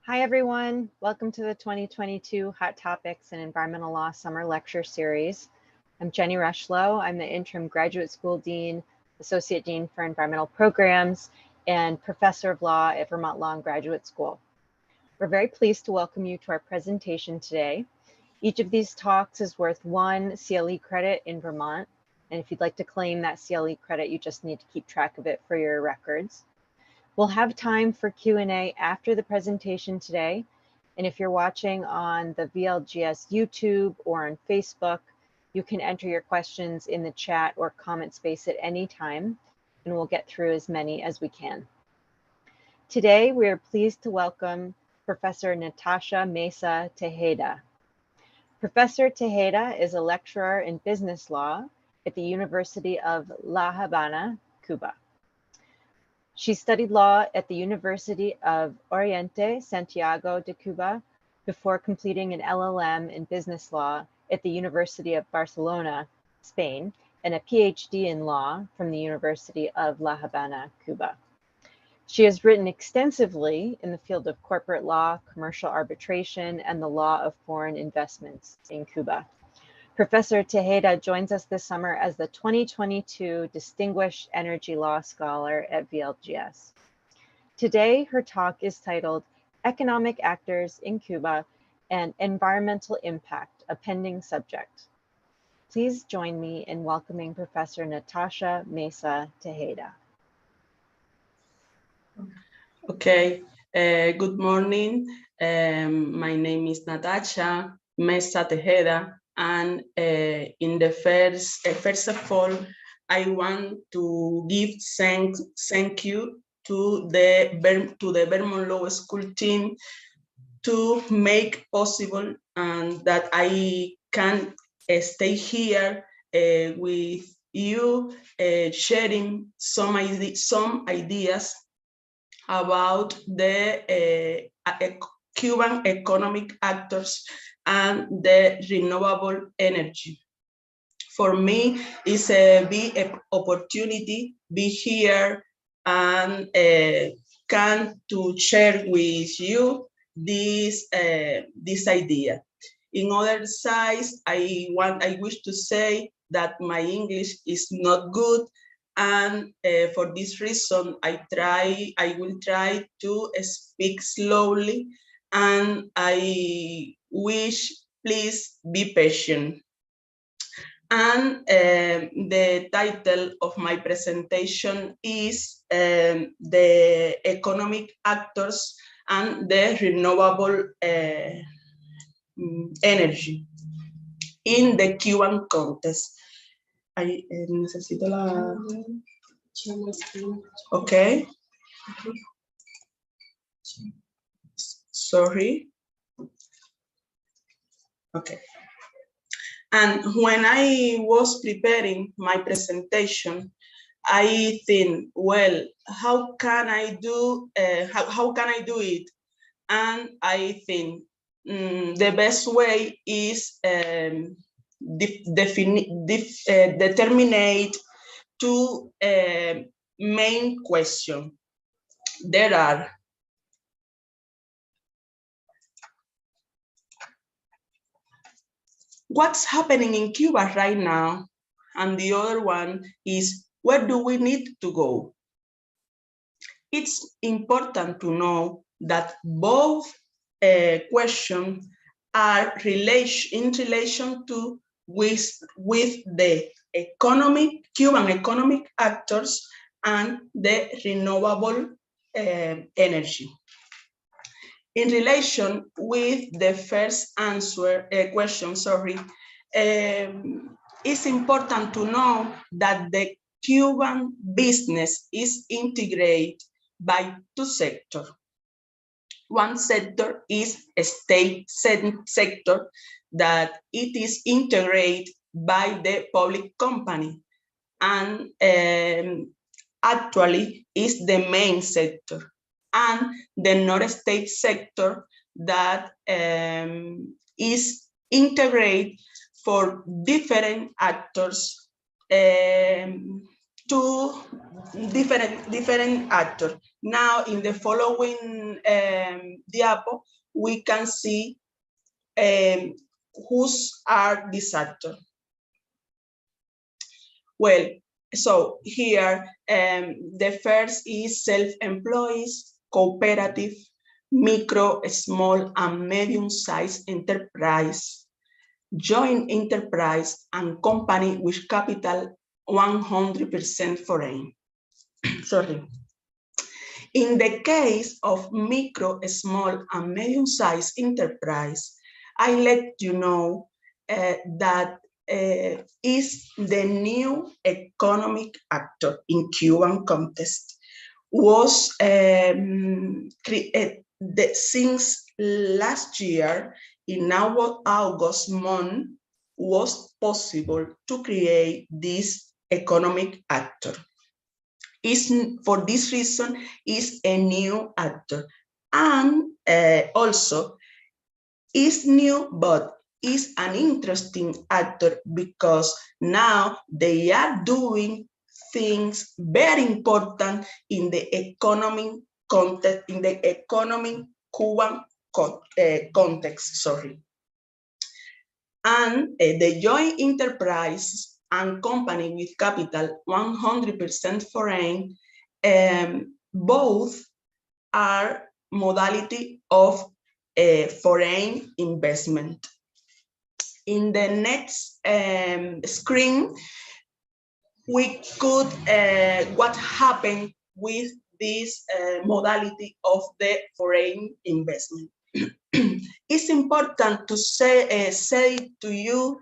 Hi, everyone. Welcome to the 2022 Hot Topics in Environmental Law Summer Lecture Series. I'm Jenny Rushlow. I'm the Interim Graduate School Dean, Associate Dean for Environmental Programs, and Professor of Law at Vermont Law and Graduate School. We're very pleased to welcome you to our presentation today. Each of these talks is worth 1 CLE credit in Vermont. And if you'd like to claim that CLE credit, you just need to keep track of it for your records. We'll have time for Q&A after the presentation today. And if you're watching on the VLGS YouTube or on Facebook, you can enter your questions in the chat or comment space at any time, and we'll get through as many as we can. Today, we are pleased to welcome Professor Natacha Mesa Tejeda. Professor Tejeda is a lecturer in business law at the University of La Habana, Cuba. She studied law at the University of Oriente, Santiago de Cuba, before completing an LLM in business law at the University of Barcelona, Spain, and a PhD in law from the University of La Habana, Cuba. She has written extensively in the field of corporate law, commercial arbitration, and the law of foreign investments in Cuba. Professor Tejeda joins us this summer as the 2022 Distinguished Energy Law Scholar at VLGS. Today, her talk is titled Economic Actors in Cuba and Environmental Impact, a Pending Subject. Please join me in welcoming Professor Natacha Mesa Tejeda. Okay, good morning. My name is Natacha Mesa Tejeda. And in the first of all, I want to give thank you to the Vermont Law School team to make possible and that I can stay here with you, sharing some ideas about the Cuban economic actors and the renewable energy. For me, it's a big opportunity be here and can to share with you this idea. In other sides, I wish to say that my English is not good, and for this reason, I will try to speak slowly, and I wish please be patient. And the title of my presentation is the economic actors and the renewable energy in the Cuban context. Necesito la... Okay. Sorry. Okay. And when I was preparing my presentation, I think, well, how can I do it? And I think the best way is determine two main questions. There are what's happening in Cuba right now, and the other one is where do we need to go? It's important to know that both questions are in relation to with the Cuban economic actors and the renewable energy. In relation with the first question, it's important to know that the Cuban business is integrated by two sectors. One sector is a state sector that it is integrated by the public company, and actually is the main sector. And the non-state sector that is integrated for different actors two different actors. Now, in the following diapo, we can see whose are these actors. Well, so here, the first is self-employed, cooperative, micro, small, and medium-sized enterprise, joint enterprise, and company with capital 100% foreign. Sorry. In the case of micro, small, and medium-sized enterprise, I let you know that is the new economic actor in Cuban context. Was created since last year, in our August month, was possible to create this economic actor. For this reason, is a new actor, and also is new, but is an interesting actor because now they are doing things very important in the economic context, in the economic Cuban context, sorry. And the joint enterprise and company with capital 100% foreign, both are modality of foreign investment. In the next screen, we could, what happened with this modality of the foreign investment. It's important to say to you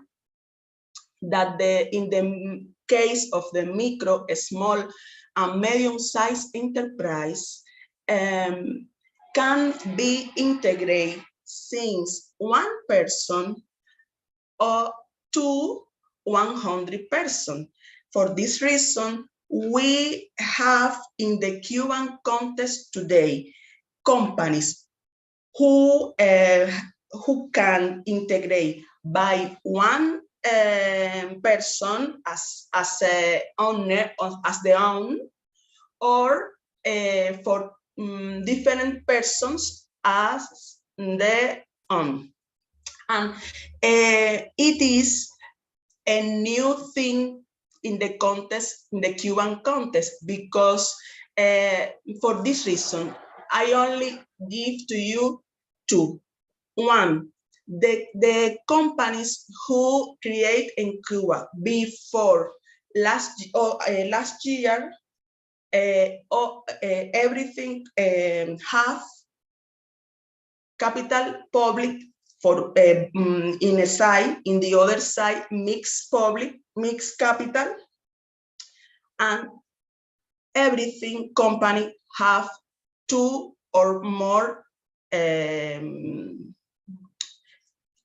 that in the case of the micro, small, and medium-sized enterprise can be integrated since one person or to 100 persons. For this reason, we have in the Cuban context today companies who can integrate by one person as a owner, as the own, or for different persons as the own. And it is a new thing in the context, in the Cuban context, because for this reason, I only give to you two. One, the companies who create in Cuba before last year, everything have capital public for in a side, in the other side, mixed public, mixed capital, and everything company have two or more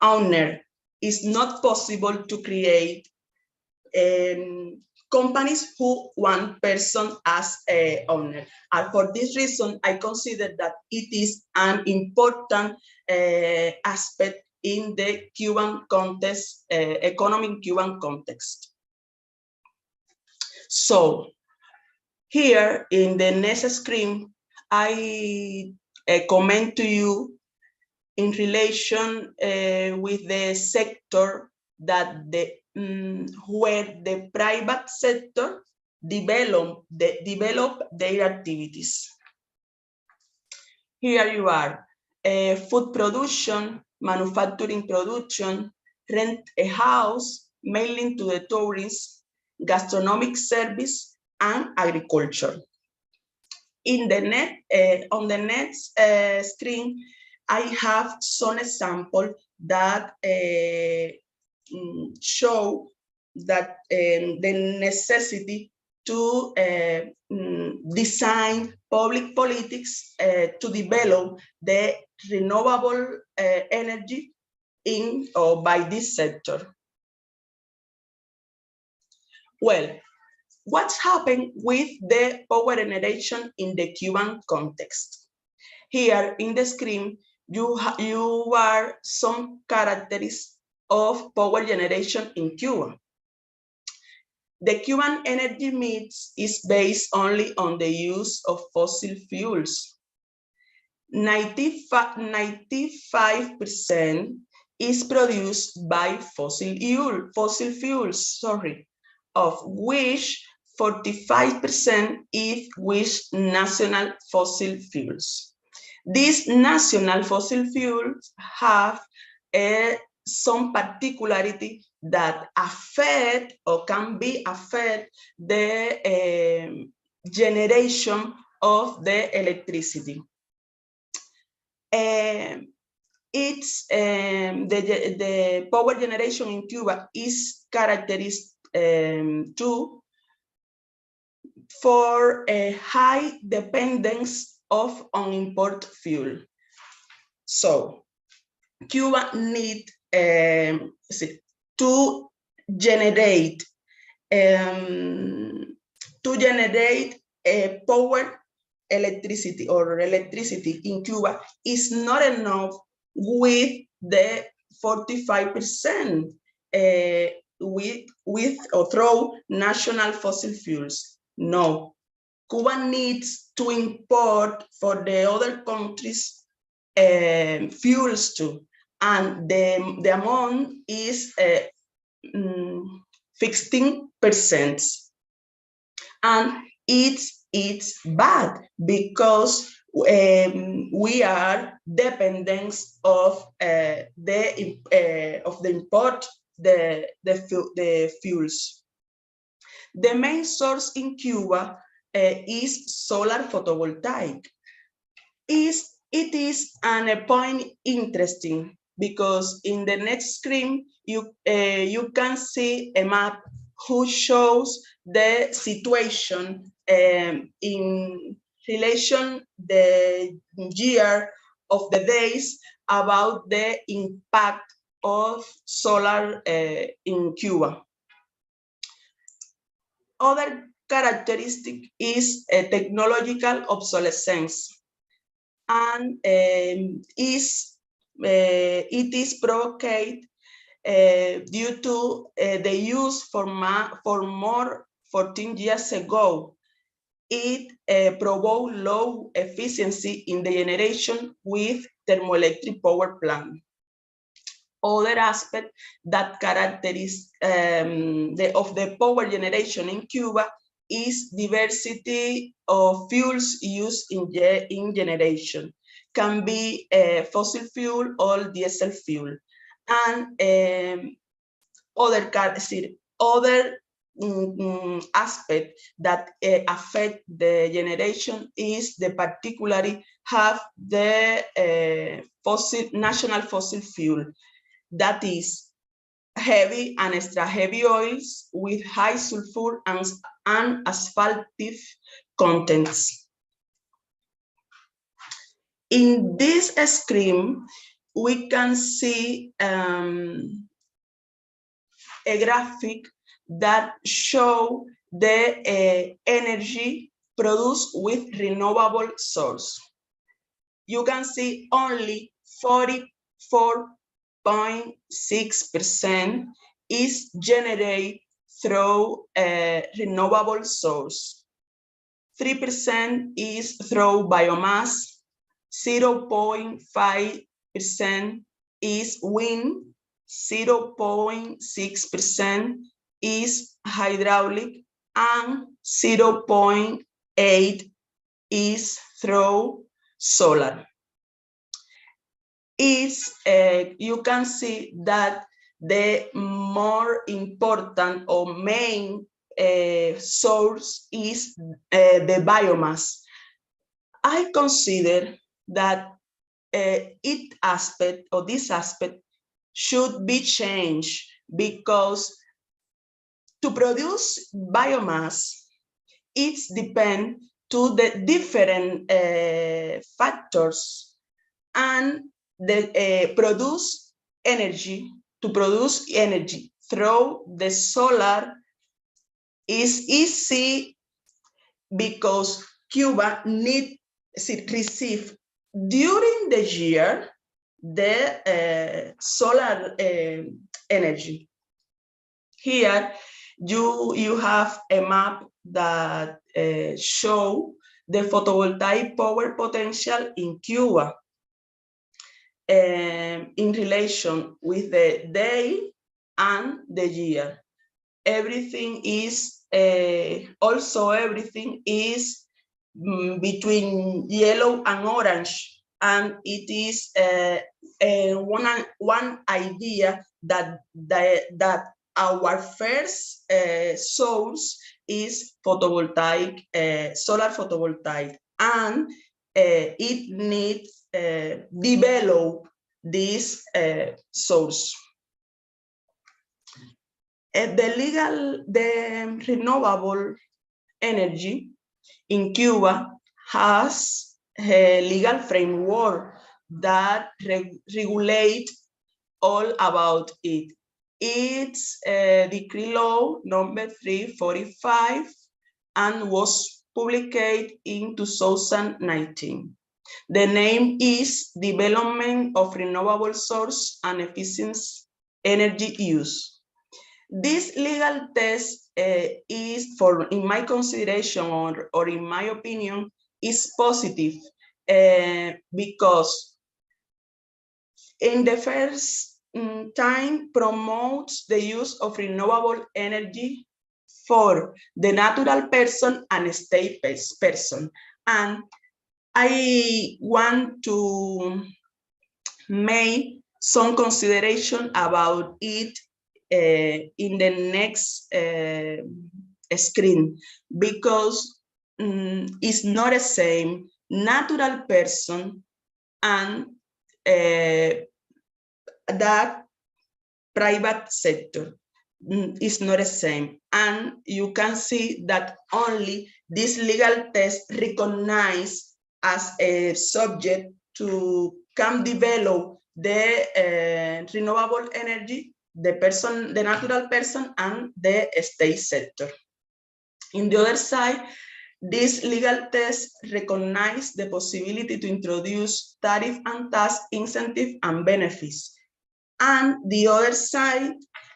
owner. It's not possible to create companies who one person as a owner. And for this reason, I consider that it is an important aspect in the Cuban context, economic Cuban context. So here in the next screen, I comment to you in relation with the sector that where the private sector develop their activities. Here you are, food production, manufacturing production, rent a house, mailing to the tourists, gastronomic service, and agriculture. In the on the next screen, I have some example that show that the necessity to design public politics to develop the renewable energy in or by this sector. Well, what's happened with the power generation in the Cuban context? Here in the screen, you are some characteristics of power generation in Cuba. The Cuban energy mix is based only on the use of fossil fuels. 95% is produced by fossil fuels, of which 45% is with national fossil fuels. These national fossil fuels have some particularity that affect or can be affect the generation of the electricity. The power generation in Cuba is characterized for a high dependence on import fuel. So Cuba needs to generate a power electricity in Cuba is not enough with the 45% with or through national fossil fuels. No, Cuba needs to import for the other countries fuels too, and the amount is 15%, and it's bad because we are dependent of the import the fuels. The main source in Cuba is solar photovoltaic. It is a point interesting because in the next screen you can see a map who shows the situation in relation the year of the days about the impact of solar in Cuba. Other characteristic is a technological obsolescence, and it is provoked due to the use for more 14 years ago. It provoked low efficiency in the generation with thermoelectric power plant. Other aspect that characterize of the power generation in Cuba is diversity of fuels used in generation. Can be fossil fuel or diesel fuel. And other aspect that affect the generation is the particularly have the national fossil fuel. That is heavy and extra heavy oils with high sulfur and asphaltic contents. In this screen, we can see a graphic that shows the energy produced with renewable source. You can see only 44.6% is generated through a renewable source. 3% is through biomass. 0.5% is wind. 0.6% is hydraulic, and 0.8% is through solar. You can see that the more important or main source is the biomass. I consider that this aspect should be changed, because to produce biomass, it depends to the different factors, and to produce energy through the solar is easy, because Cuba receive during the year the solar energy. Here you have a map that show the photovoltaic power potential in Cuba in relation with the day and the year. Everything is everything is between yellow and orange, and it is one idea that our first source is photovoltaic, solar photovoltaic, and it needs develop this source. The renewable energy in Cuba has a legal framework that regulate all about it. It's Decree Law number 345 and was published in 2019. The name is Development of Renewable Source and Efficient Energy Use. This legal test is, in my consideration or in my opinion, is positive because in the first time promotes the use of renewable energy for the natural person and state person. And I want to make some consideration about it in the next screen, because it's not the same natural person and that private sector is not the same. And you can see that only this legal test recognized as a subject to can develop the renewable energy, the natural person, and the state sector. In the other side, this legal test recognizes the possibility to introduce tariff and tax incentive and benefits. And the other side,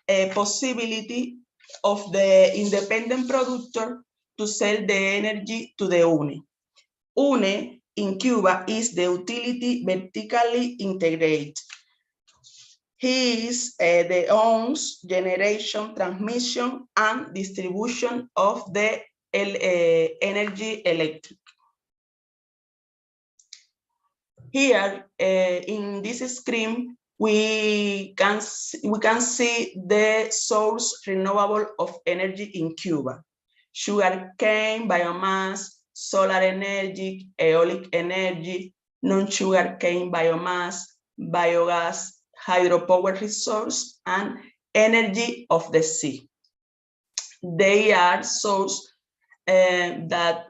a possibility of the independent producer to sell the energy to the UNE. UNE in Cuba is the utility vertically integrated. He is the owns generation, transmission, and distribution of the energy electric. Here in this screen, we can see the source renewable of energy in Cuba: sugarcane, biomass, solar energy, aeolic energy, non-sugarcane biomass, biogas, hydropower resource, and energy of the sea. They are sources that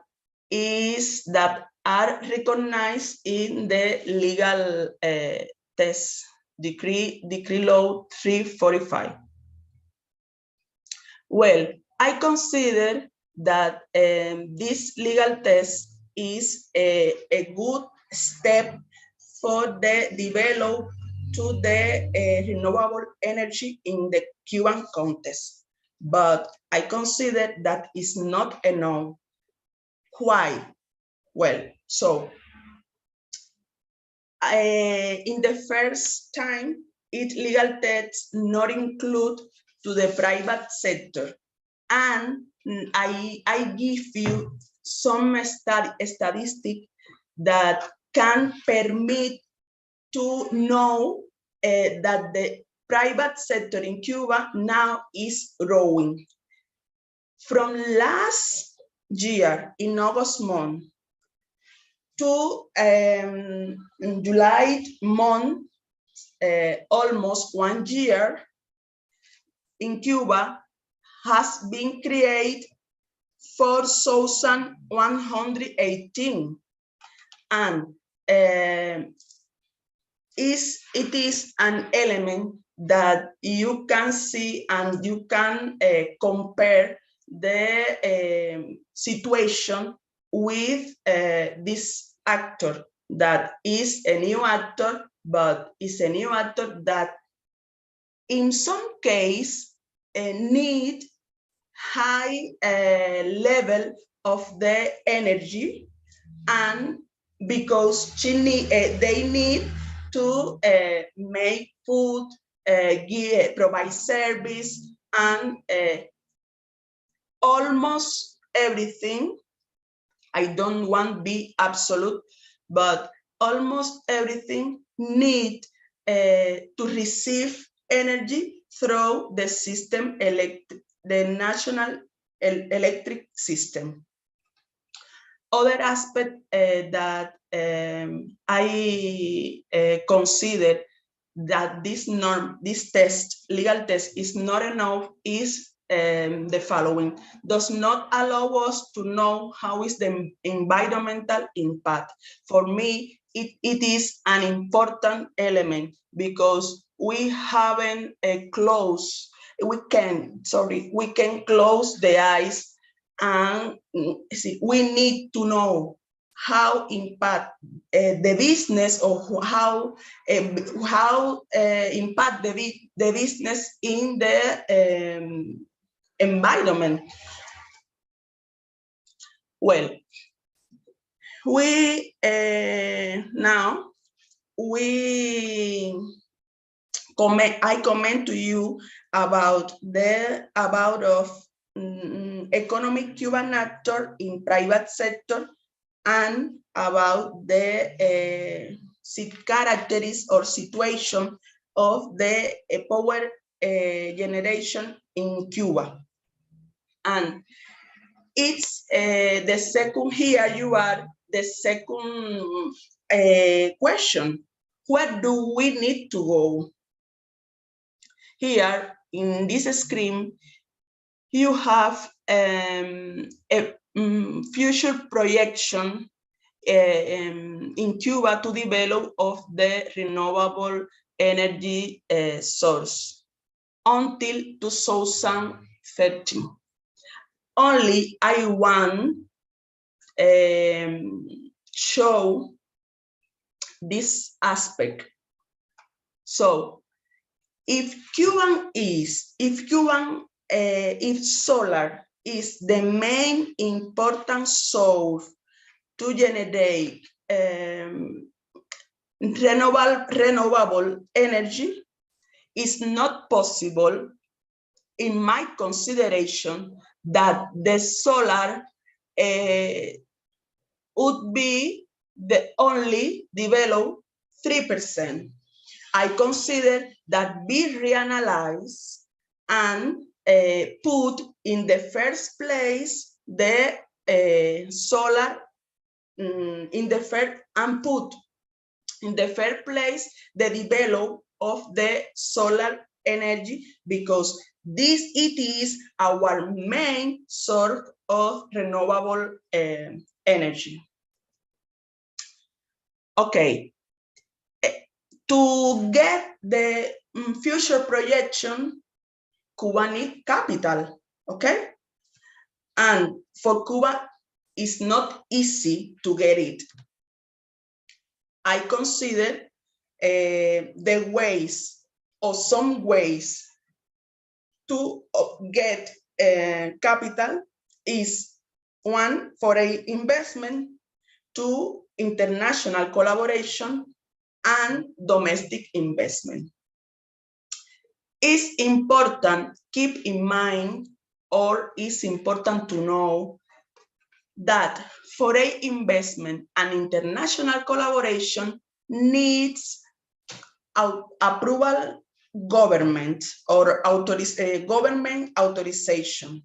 are recognized in the legal test, Decree Law 345. Well, I consider that this legal test is a good step for the develop to the renewable energy in the Cuban context. But I consider that is not enough. Why? Well, so in the first time, legal tests not include to the private sector. And I give you some statistic that can permit to know that the private sector in Cuba now is growing. From last year in August month to July month, almost 1 year, in Cuba has been created 4,118, and it is an element that you can see and you can compare the situation with this actor that is a new actor, but is a new actor that in some case need high level of the energy, and because they need to make food, provide service, and almost everything. I don't want to be absolute, but almost everything need to receive energy through the system, the national electric system. Other aspect that I consider that this legal test is not enough is the following: does not allow us to know how is the environmental impact. For me, it is an important element because we haven't closed, we can close the eyes and see, we need to know how impact the business, or how impact the business in the environment. Well, we now I comment to you about the economic Cuban actor in private sector, and about the characteristics or situation of the power generation in Cuba. And it's the second, here you are, the second question: where do we need to go? Here in this screen, you have a future projection in Cuba to develop of the renewable energy source until 2030. Only I want show this aspect. So if solar is the main important source to generate renewable energy, it's not possible, in my consideration, that the solar would be the only develop 3%. I consider that be reanalyzed and put in the first place the solar in the first, and put in the first place the develop of the solar energy, because it is our main source of renewable energy. Okay. To get the future projection, Cuba needs capital, okay? And for Cuba, it's not easy to get it. I consider the ways, or some ways, to get capital is: one, foreign investment; two, international collaboration; and domestic investment. It's important, keep in mind, or it's important to know that foreign investment and international collaboration needs approval government, or government authorization,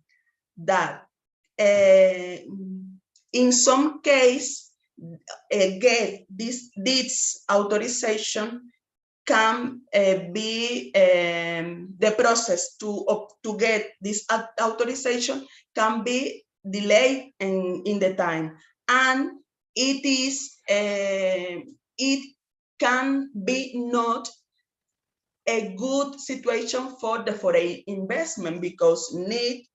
that in some case get this authorization can be the process to get this authorization can be delayed in the time, and it is it can be not a good situation for the foreign investment, because need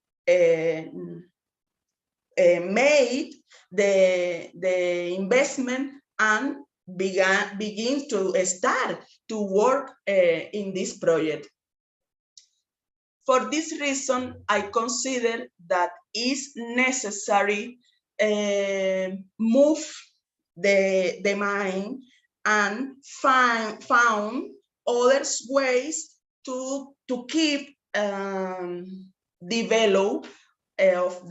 made the investment and begin to start to work in this project. For this reason, I consider that it's necessary move the mind and found other ways to keep develop of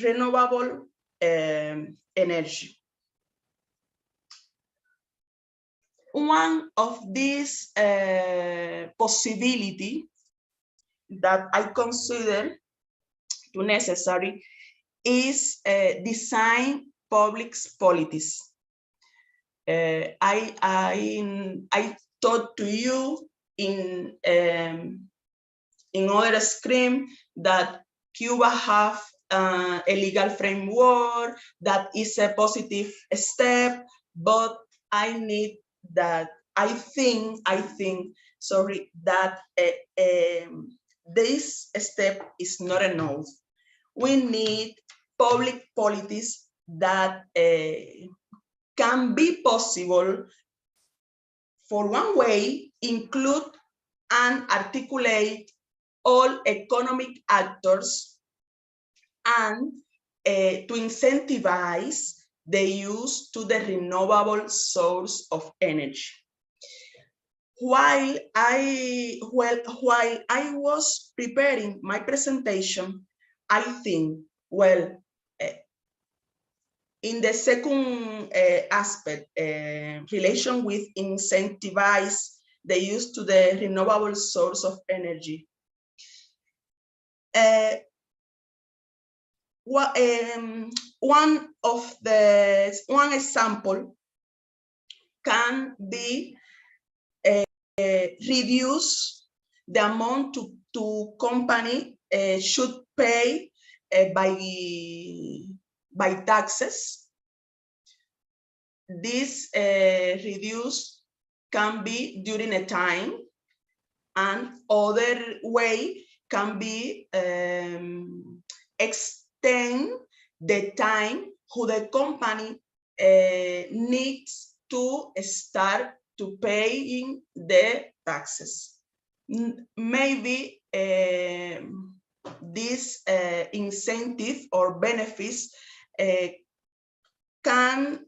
renewable energy. One of these possibility that I consider to necessary is design public policies. I taught to you in other screen that Cuba have a legal framework that is a positive step, but I need that. I think, sorry, that this step is not enough. We need public policies that can be possible. For one way, include and articulate all economic actors and to incentivize the use to the renewable source of energy. While I was preparing my presentation, I think, well, in the second aspect, relation with incentivize the use to the renewable source of energy. One example can be reduce the amount to company should pay by taxes. This reduce can be during a time, and other way can be extend the time who the company needs to start to paying the taxes. Maybe this incentive or benefits can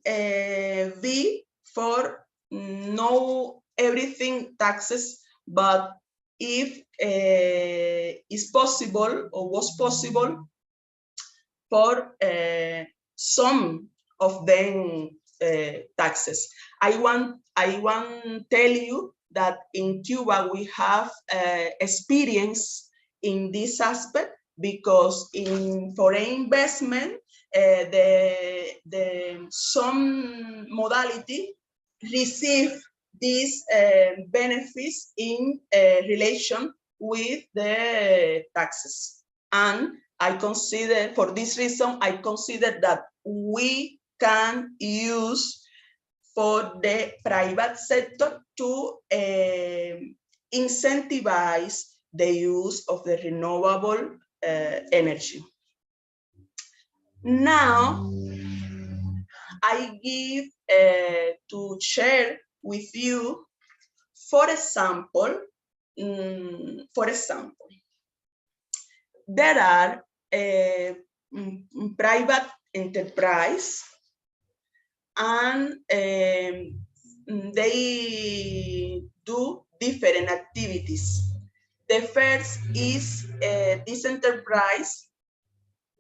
be for no everything taxes, but if it's possible or was possible for some of them taxes. I want to tell you that in Cuba we have experience in this aspect, because in foreign investment some modality receive these benefits in relation with the taxes. And I consider, for this reason, I consider that we can use for the private sector to incentivize the use of the renewable energy. Now, I give to share with you, for example, there are private enterprise, and they do different activities. The first is this enterprise,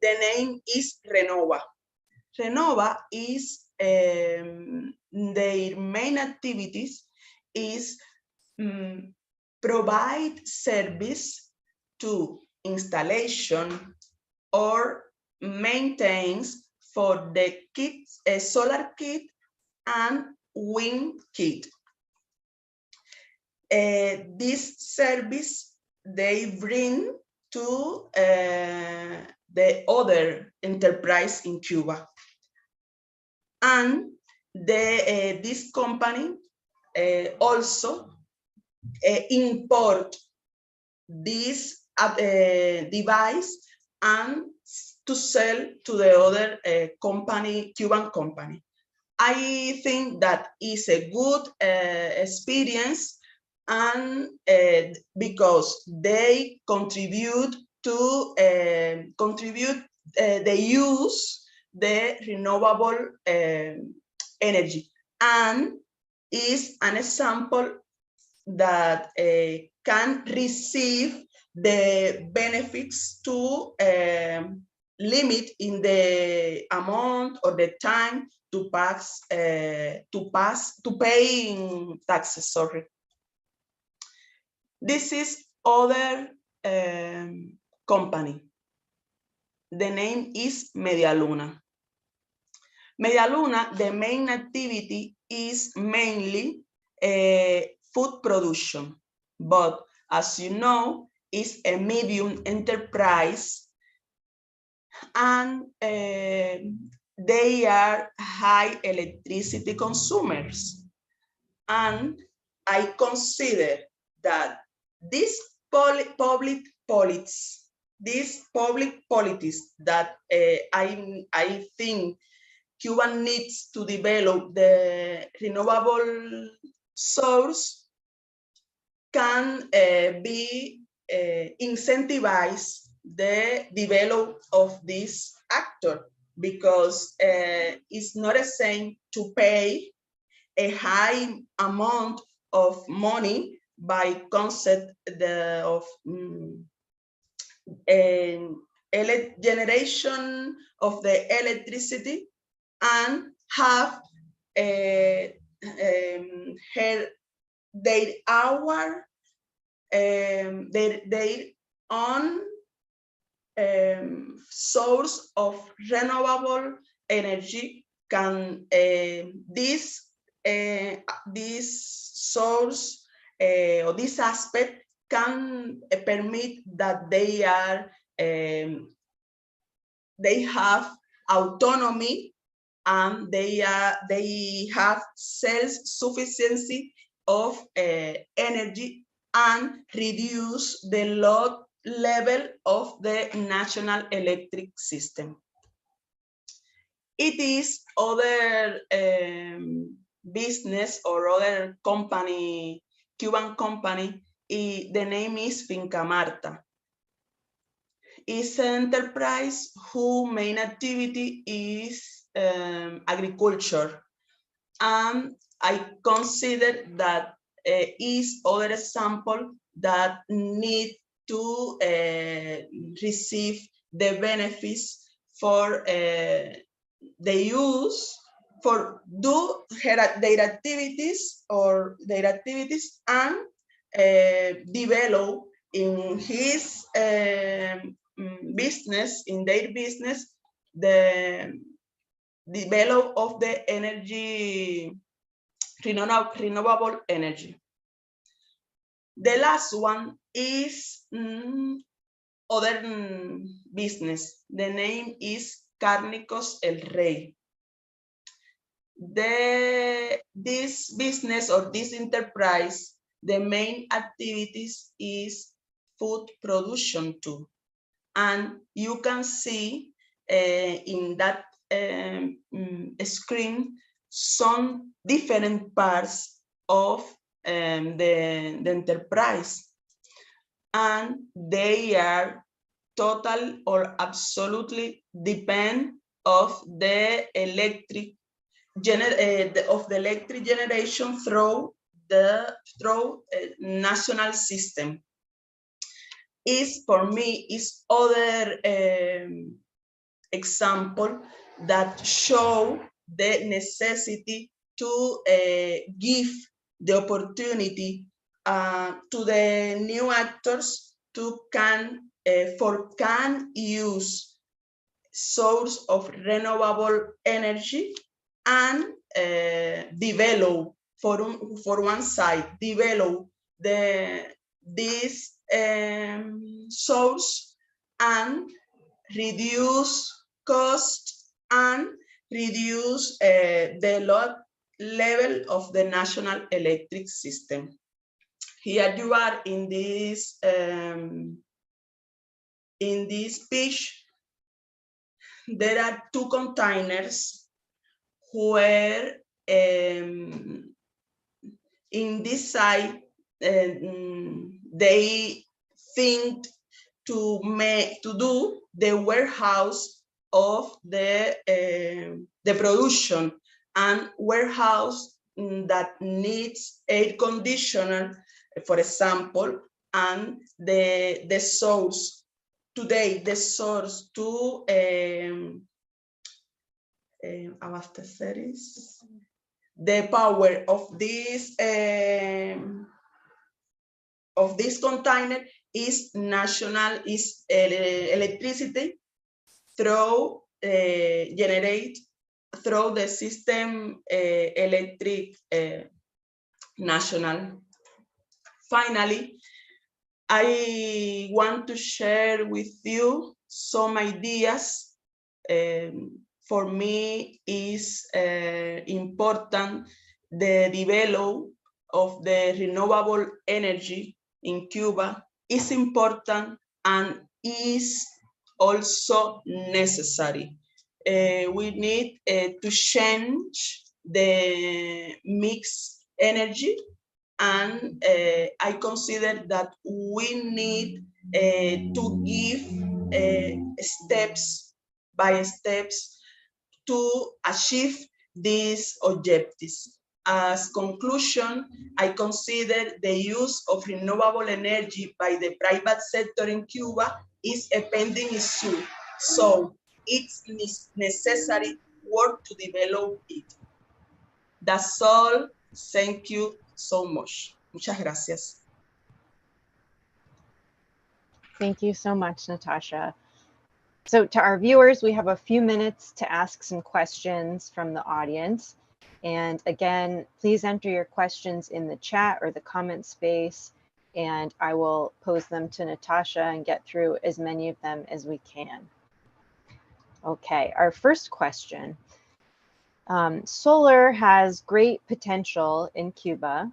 the name is Renova. Renova is their main activities is provide service to installation or maintains for the kits, solar kit and wind kit. This service they bring to the other enterprise in Cuba, and this company also import this device and to sell to the other company, Cuban company. I think that is a good experience and because they contribute to they use the renewable energy, and is an example that can receive the benefits to limit in the amount or the time to pay taxes. Sorry. This is other company. The name is Media Luna. Media Luna, the main activity is mainly food production, but as you know, it's a medium enterprise, and they are high electricity consumers. And I consider that these public policies that I think Cuba needs to develop the renewable source can be incentivize the development of this actor, because it's not the same to pay a high amount of money by concept of generation of the electricity, and have their own source of renewable energy. Can this source or this aspect can permit that they have autonomy, and they have self-sufficiency of energy, and reduce the load level of the national electric system. It is other business or other company, Cuban company, the name is Finca Marta. It's an enterprise whose main activity is agriculture, and I consider that is other example that need to receive the benefits for the use for do their activities and develop in his business, in their business, the develop of the energy, renewable energy. The last one is other business. The name is Cárnicos El Rey. This business or this enterprise, the main activities is food production too. And you can see in that screen some different parts of the enterprise, and they are total or absolutely depend of the electric generation through the national system. Is for me is other example that show the necessity to give the opportunity to the new actors to can use source of renewable energy, and develop for one side, develop this source, and reduce cost, and reduce the load level of the national electric system. Here you are in this page. There are two containers where in this side they think to do the warehouse of the production, and warehouse that needs air conditioner, for example, and the source today, the source to abastecer is the power of this container is national, is electricity through generate through the system electric national. Finally, I want to share with you some ideas. For me is important the development of the renewable energy in Cuba is important and is also necessary. We need to change the mixed energy, and I consider that we need to give steps by steps to achieve these objectives. As conclusion, I consider the use of renewable energy by the private sector in Cuba is a pending issue, so it's necessary work to develop it. That's all. Thank you so much. Muchas gracias. Thank you so much, Natacha. So to our viewers, we have a few minutes to ask some questions from the audience. And again, please enter your questions in the chat or the comment space, and I will pose them to Natacha and get through as many of them as we can. Okay, our first question. Solar has great potential in Cuba.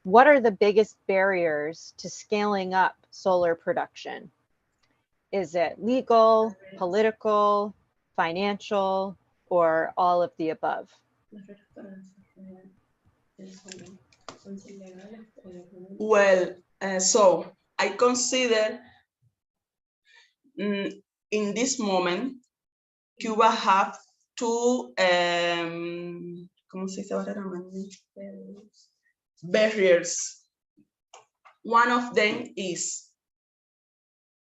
What are the biggest barriers to scaling up solar production? Is it legal, political, financial, or all of the above? Well, so I consider in this moment, Cuba have two barriers. One of them is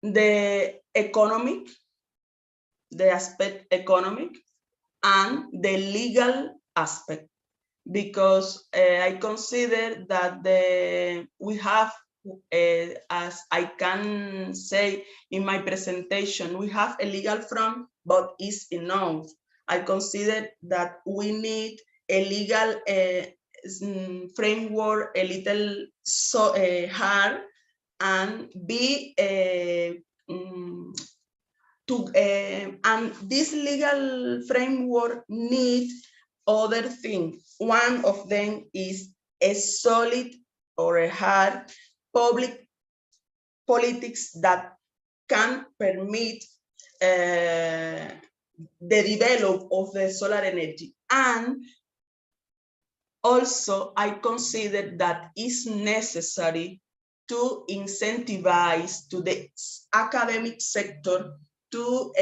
the economic, the aspect economic, and the legal aspect, because I consider that we have, as I can say in my presentation, we have a legal front, but it's enough. I consider that we need a legal framework a little hard, and be and this legal framework needs other things. One of them is a solid or a hard public politics that can permit the development of the solar energy. And also, I consider that it's necessary to incentivize to the academic sector to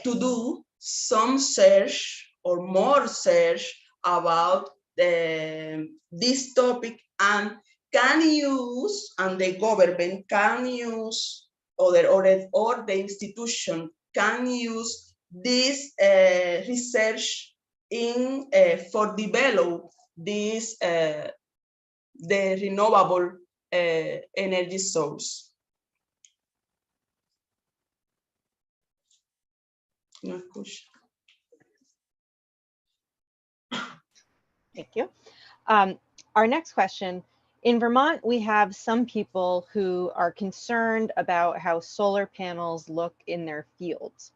do some search or more search about this topic, and can use, and the government can use, or the institution can use this research in for develop this the renewable energy source. No question. Thank you. Our next question. In Vermont, we have some people who are concerned about how solar panels look in their fields.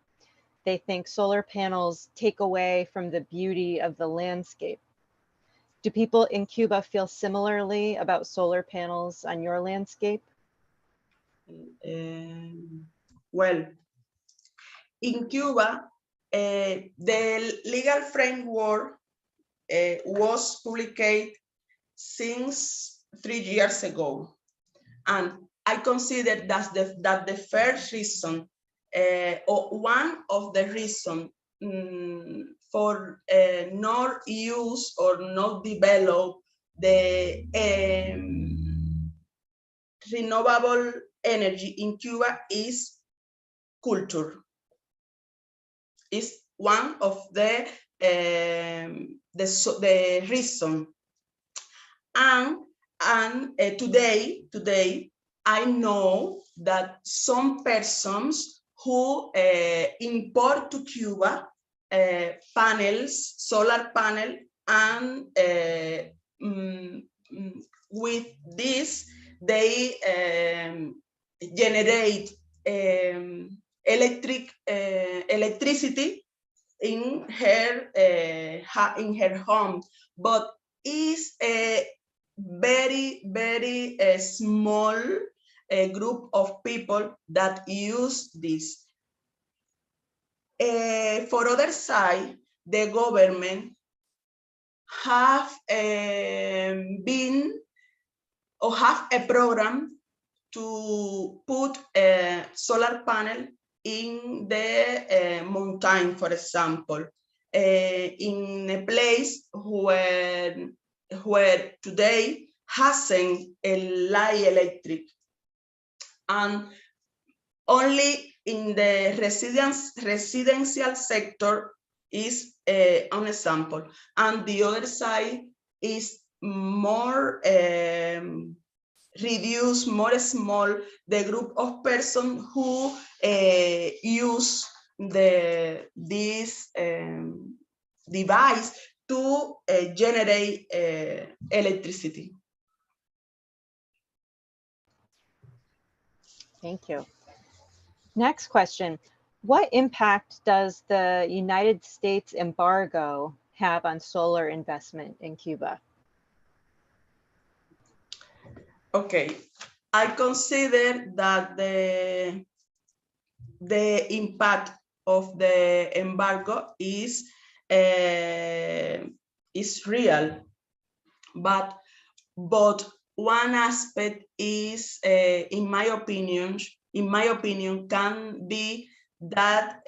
They think solar panels take away from the beauty of the landscape. Do people in Cuba feel similarly about solar panels on your landscape? Well, in Cuba, the legal framework was published since 3 years ago. And I consider that the first reason, or one of the reasons for not use or not develop the renewable energy in Cuba is culture. Is one of the reason. And today I know that some persons who import to Cuba panels, solar panel, and with this they generate electricity in her home, but is a very small group of people that use this. For other side, the government have been or have a program to put a solar panel in the mountain, for example, in a place where today hasn't a light electric, and only in the residential sector is an example, and the other side is more reduce, more small, the group of persons who use this device to generate electricity. Thank you. Next question. What impact does the United States embargo have on solar investment in Cuba? Okay, I consider that the impact of the embargo is real, but one aspect is, in my opinion, can be that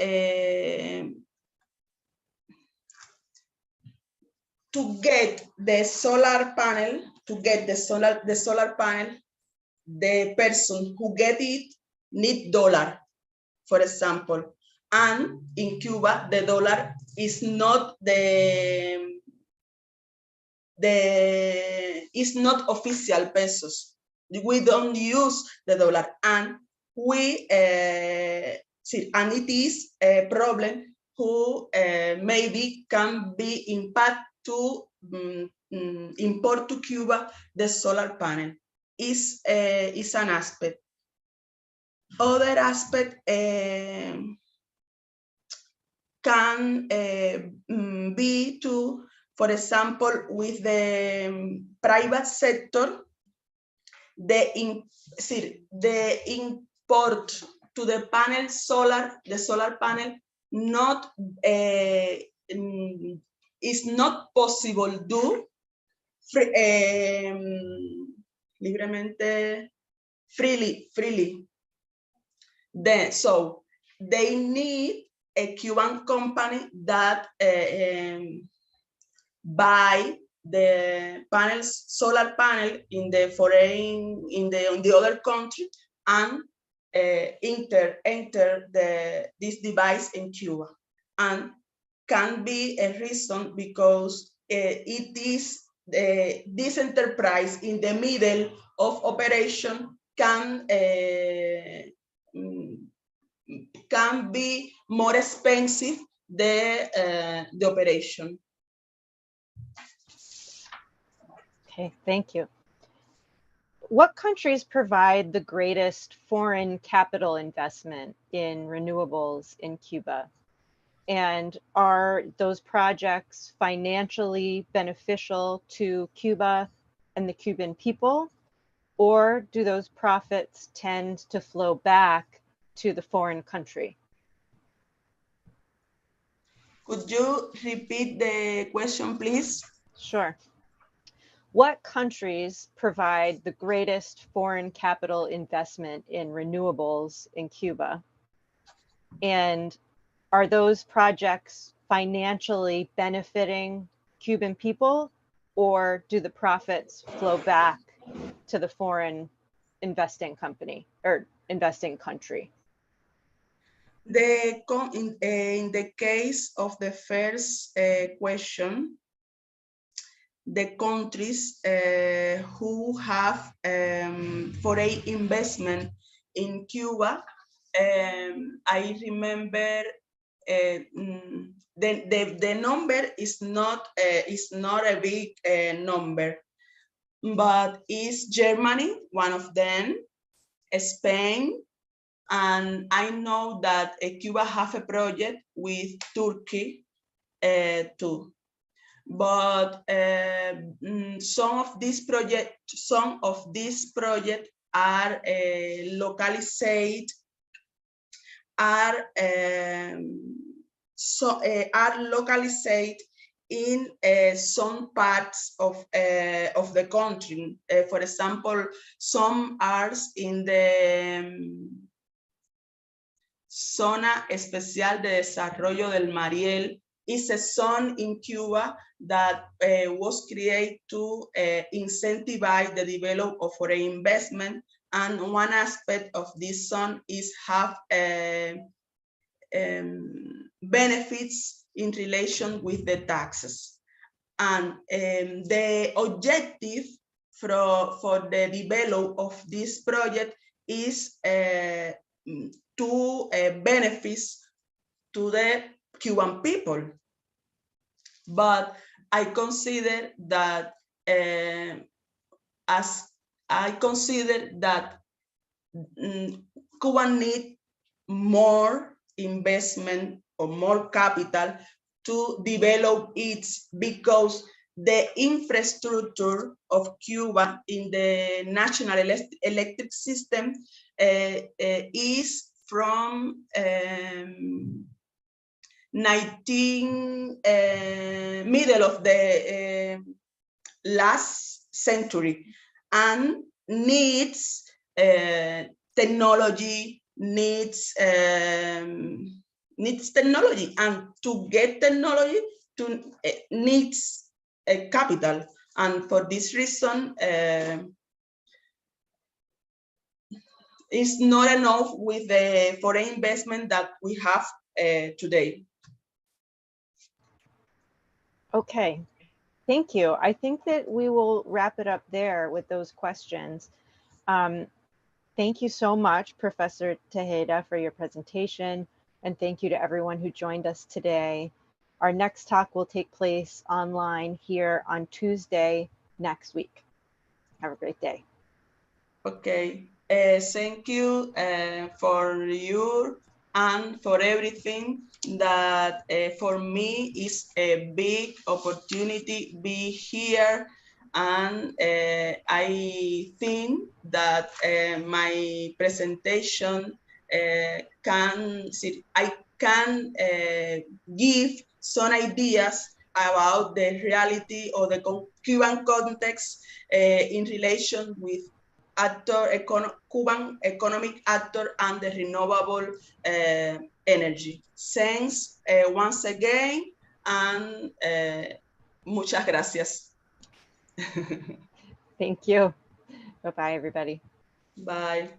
to get the solar panel, the person who get it need $, for example, and in Cuba the dollar is not is not official pesos. We don't use the dollar, and we and it is a problem who maybe can be impact to import to Cuba the solar panel. Is an aspect. Other aspect can be to, for example, with the private sector, the import to the panel the solar panel not is not possible do freely. Then so they need a Cuban company that buy the panels, solar panel in the foreign, in the other country, and enter this device in Cuba, and can be a reason because it is this enterprise in the middle of operation can be more expensive the operation. Okay, thank you. What countries provide the greatest foreign capital investment in renewables in Cuba? And are those projects financially beneficial to Cuba and the Cuban people? Or do those profits tend to flow back to the foreign country? Could you repeat the question, please? Sure. what countries provide the greatest foreign capital investment in renewables in Cuba? And are those projects financially benefiting Cuban people, or do the profits flow back to the foreign investing company or investing country? In the case of the first question, the countries who have foreign investment in Cuba, I remember the number is not a big number, but is Germany one of them, Spain, and I know that Cuba have a project with Turkey too. But some of these projects are localized in some parts of the country. For example, some are in the Zona Especial de Desarrollo del Mariel. Is a zone in Cuba that was created to incentivize the development of foreign investment. And one aspect of this zone is have benefits in relation with the taxes. And the objective for the development of this project is to benefits to the Cuban people. But I consider that Cuba need more investment or more capital to develop it, because the infrastructure of Cuba in the national electric system is from middle of the last century, and needs technology, needs technology, and to get technology needs capital. And for this reason, it's not enough with the foreign investment that we have today. Okay, thank you. I think that we will wrap it up there with those questions. Thank you so much, Professor Tejeda, for your presentation, and thank you to everyone who joined us today. Our next talk will take place online here on Tuesday next week. Have a great day. Okay, thank you for you and for everything. That for me is a big opportunity be here, and I think that my presentation I can give some ideas about the reality of the Cuban context in relation with Cuban economic actor and the renewable energy. Thanks once again, and muchas gracias. Thank you. Bye-bye, everybody. Bye.